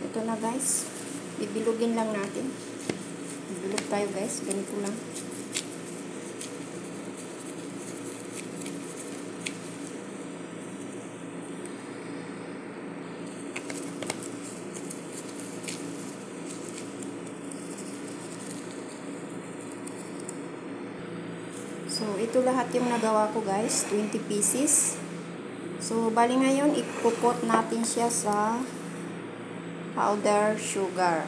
ito na guys. Bibilugin lang natin. Bibilog tayo guys. Ganito lang. So, ito lahat yung nagawa ko guys. 20 pieces. So, bali ngayon, ipupot natin siya sa powder sugar.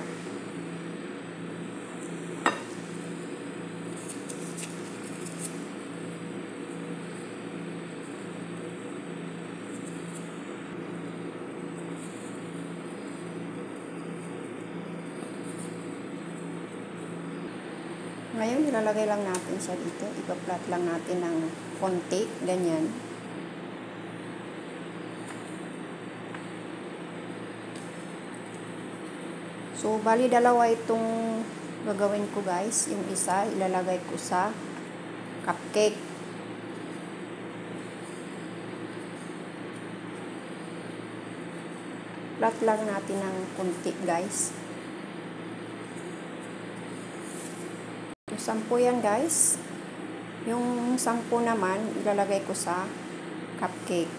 Ngayon, ilalagay lang natin siya dito. Ipa-flat lang natin ng konti. Ganyan. So, bali dalawa itong gagawin ko guys. Yung isa, ilalagay ko sa cupcake. Flat lang natin ng konti guys. Yung 10 yan guys. Yung 10 naman, ilalagay ko sa cupcake.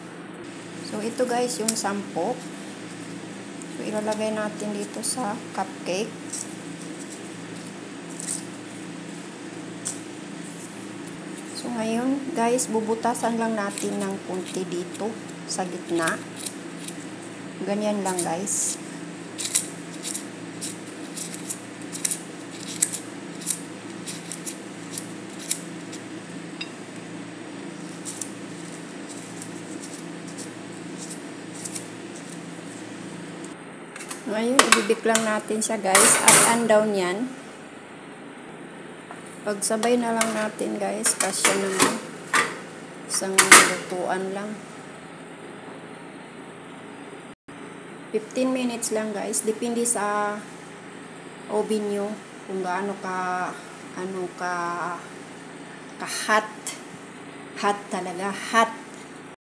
So, ito guys, yung 10. So, ilalagay natin dito sa cupcake. So, ngayon, guys, bubutasan lang natin ng konti dito sa gitna. Ganyan lang, guys. Ngayon, ibibik lang natin siya guys. Up and down yan. Pagsabay na lang natin guys. Kasya naman. Isang lutuan lang. 15 minutes lang guys. Depende sa oven nyo. Kung gaano ka hot. Hot talaga. Hot.